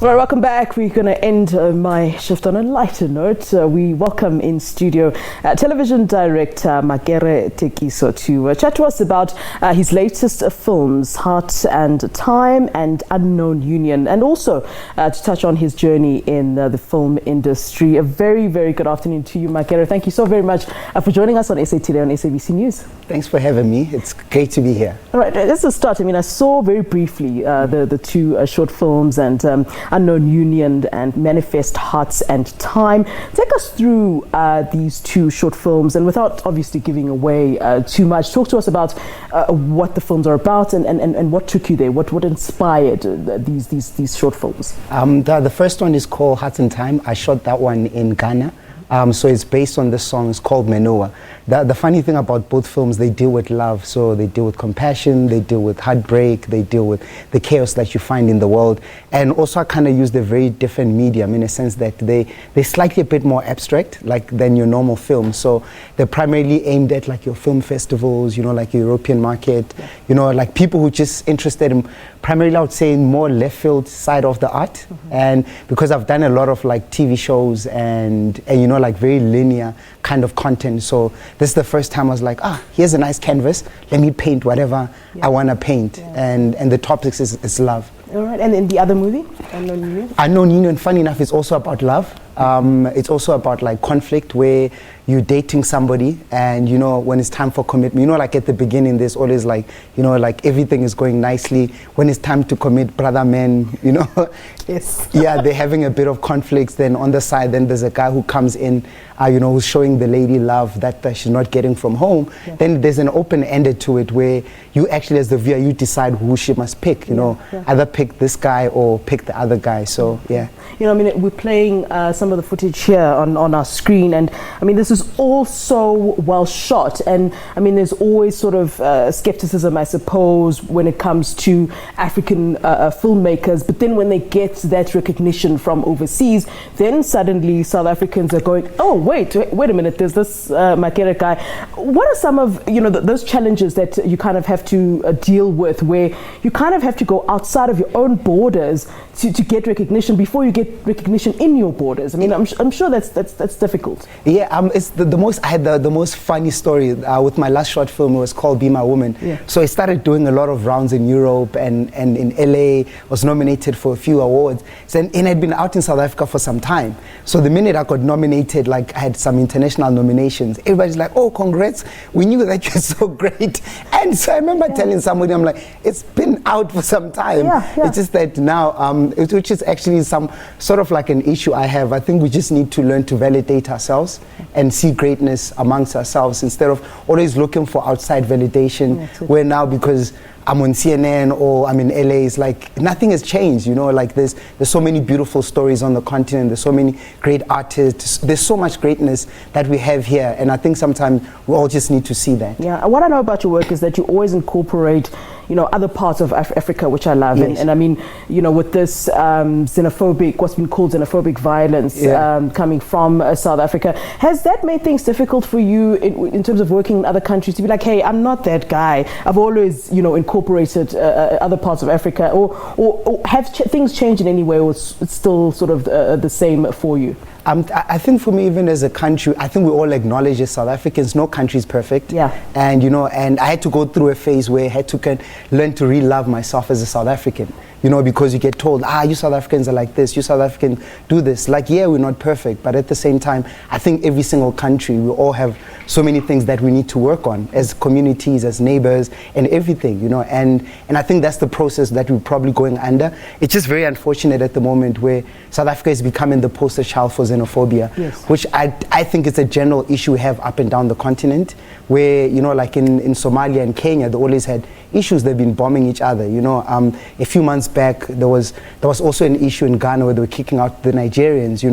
All right, welcome back. We're going to end my shift on a lighter note. We welcome in studio television director Makere Thekiso to chat to us about his latest films, Heart and Time and Unknown Union, and also to touch on his journey in the film industry. A very, very good afternoon to you, Makere. Thank you so very much for joining us on SA Today on SABC News. Thanks for having me. It's great to be here. All right, let's just start. I mean, I saw very briefly the two short films, and Unknown Union and Manifest Hearts and Time. Take us through these two short films, and without obviously giving away too much, talk to us about what the films are about and what took you there, what inspired these short films. The first one is called Hearts and Time. I shot that one in Ghana. So it's based on the song. It's called Menoa. The funny thing about both films, they deal with love. So they deal with compassion, they deal with heartbreak, they deal with the chaos that you find in the world. And also I kind of used a very different medium in a sense that they're slightly a bit more abstract than your normal film. So they're primarily aimed at like your film festivals, like your European market, like people who just interested in primarily I would say more left field side of the art. Mm-hmm. And because I've done a lot of like TV shows and like very linear kind of content. So this is the first time I was like, here's a nice canvas. Let me paint whatever I want to paint. Yeah. And the topics is love. All right, and then the other movie, Unknown Union? Unknown Union, funny enough, is also about love. It's also about like conflict where you're dating somebody and when it's time for commitment, like at the beginning there's always like like everything is going nicely. When it's time to commit, brother man, yes. Yeah, they're having a bit of conflicts. Then on the side, then there's a guy who comes in, who's showing the lady love that she's not getting from home. Yeah. Then there's an open-ended to it where you actually as the viewer, you decide who she must pick, either pick this guy or pick the other guy. So yeah. We're playing some of the footage here on our screen, and I mean, this is all so well shot, and I mean, there's always sort of skepticism, I suppose, when it comes to African filmmakers, but then when they get that recognition from overseas, then suddenly South Africans are going, oh, wait a minute, there's this Makere guy. What are some of, those challenges that you kind of have to deal with, where you kind of have to go outside of your own borders to get recognition before you get recognition in your borders? I mean, I'm sure that's difficult. Yeah, it's I had the most funny story with my last short film. It was called Be My Woman. Yeah. So I started doing a lot of rounds in Europe and in LA. Was nominated for a few awards. And I'd been out in South Africa for some time. So the minute I got nominated, like I had some international nominations, everybody's like, oh, congrats, we knew that you're so great. And so I remember telling somebody, I'm like, it's been out for some time. Yeah. It's just that now, which is actually some sort of like an issue I have. I think we just need to learn to validate ourselves and see greatness amongst ourselves instead of always looking for outside validation. Where now, because I'm on CNN or I'm in LA, it's like nothing has changed, like there's so many beautiful stories on the continent, there's so many great artists, there's so much greatness that we have here, and I think sometimes we all just need to see that. Yeah, what I know about your work is that you always incorporate other parts of Africa, which I love. Yes. And I mean, with this xenophobic, what's been called xenophobic violence coming from South Africa, has that made things difficult for you in terms of working in other countries to be like, hey, I'm not that guy, I've always, incorporated other parts of Africa, or have things changed in any way, or it's still sort of the same for you? I think for me, even as a country, I think we all acknowledge as South Africans, no country is perfect. Yeah. And, and I had to go through a phase where I had to learn to re-love myself as a South African. Because you get told, you South Africans are like this, you South Africans do this. Like, yeah, we're not perfect, but at the same time, I think every single country, we all have so many things that we need to work on as communities, as neighbors, and everything, and I think that's the process that we're probably going under. It's just very unfortunate at the moment where South Africa is becoming the poster child for xenophobia, yes. Which I think it's a general issue we have up and down the continent, where, like in Somalia and Kenya, they always had issues. They've been bombing each other, a few months back there was also an issue in Ghana where they were kicking out the Nigerians,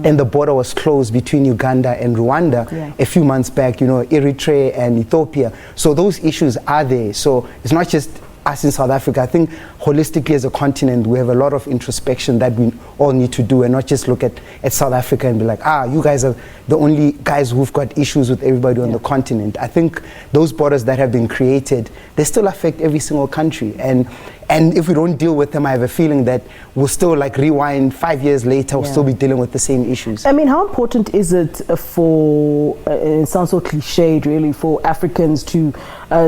and the border was closed between Uganda and Rwanda. Yeah. A few months back, Eritrea and Ethiopia. So those issues are there. So it's not just us in South Africa. I think holistically as a continent, we have a lot of introspection that we all need to do, and not just look at South Africa and be like, you guys are the only guys who've got issues with everybody on the continent. I think those borders that have been created, they still affect every single country. And And if we don't deal with them, I have a feeling that we'll still like rewind 5 years later, we'll still be dealing with the same issues. I mean, how important is it for, it sounds so cliched really, for Africans to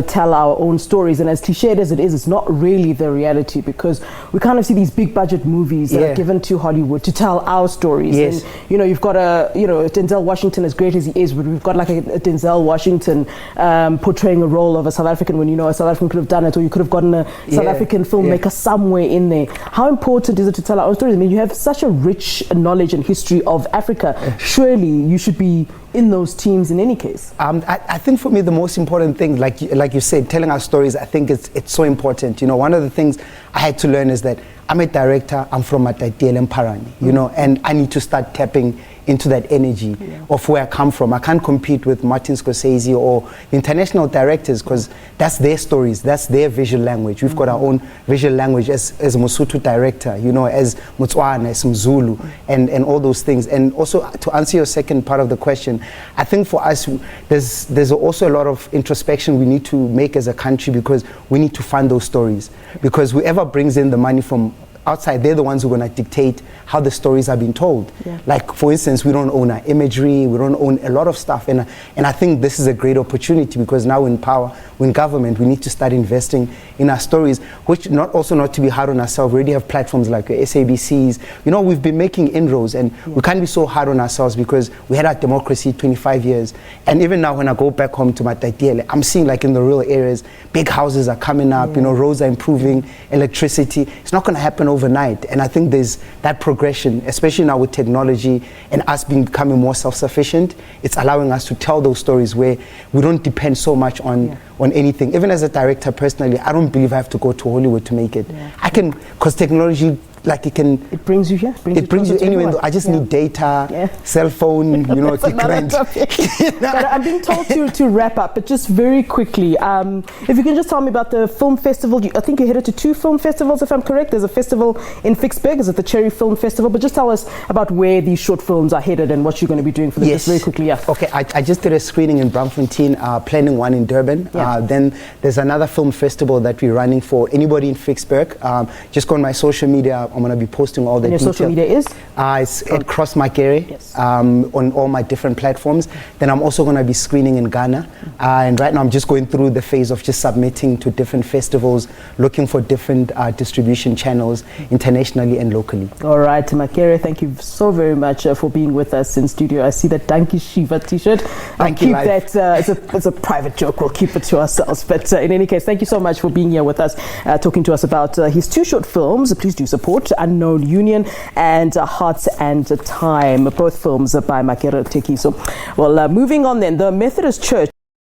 tell our own stories? And as cliched as it is, it's not really the reality, because we kind of see these big budget movies that are given to Hollywood to tell our stories. Yes. And, you know, you've got Denzel Washington, as great as he is, but we've got like a Denzel Washington portraying a role of a South African, when, you know, a South African could have done it, or you could have gotten a South African filmmaker somewhere in there. How important is it to tell our own stories? I mean, you have such a rich knowledge and history of Africa. Surely you should be in those teams in any case. I think for me the most important thing, like you said, telling our stories, I think it's so important. You know, one of the things I had to learn is that I'm a director, I'm from Matatiele Mparani, you know, and I need to start tapping into that energy of where I come from. I can't compete with Martin Scorsese or international directors, because that's their stories, that's their visual language. We've got our own visual language as a Mosotho director, you know, as Motswana, as Mzulu, and all those things. And also, to answer your second part of the question, I think for us, there's also a lot of introspection we need to make as a country, because we need to fund those stories. Because whoever brings in the money from outside, they're the ones who are going to dictate how the stories are being told. Like, for instance, we don't own our imagery, we don't own a lot of stuff, and I think this is a great opportunity, because now in power, in government, we need to start investing in our stories, which not to be hard on ourselves. We already have platforms like SABCs. You know, we've been making inroads, and we can't be so hard on ourselves, because we had our democracy 25 years. And even now, when I go back home to Matatiele, I'm seeing, like, in the rural areas, big houses are coming up, you know, roads are improving, electricity. It's not going to happen overnight. And I think there's that progression, especially now with technology and us becoming more self-sufficient. It's allowing us to tell those stories where we don't depend so much on anything. Even as a director, personally, I don't believe I have to go to Hollywood to make it. I can, because technology, like, it brings you here. It brings you anywhere. I just need data, cell phone, you know, to grind. But I'm being told to wrap up, but just very quickly, if you can just tell me about the film festival. I think you headed to 2 film festivals, if I'm correct. There's a festival in Vicksburg, is it the Cherry Film Festival? But just tell us about where these short films are headed and what you're going to be doing for them, just very quickly. Okay, I just did a screening in Braamfontein, planning one in Durban. Then there's another film festival that we're running for anybody in Vicksburg. Just go on my social media. I'm going to be posting all the details. Your social media is? It's at Cross Makere on all my different platforms. Then I'm also going to be screening in Ghana. And right now I'm just going through the phase of just submitting to different festivals, looking for different distribution channels internationally and locally. All right, Makere, thank you so very much for being with us in studio. I see that Dankie Shiva t-shirt. I'll keep that, it's a private joke, we'll keep it to ourselves. But in any case, thank you so much for being here with us, talking to us about his 2 short films. Please do support Unknown Union and Hearts and Time, both films by Makere Thekiso. Well, moving on then, the Methodist Church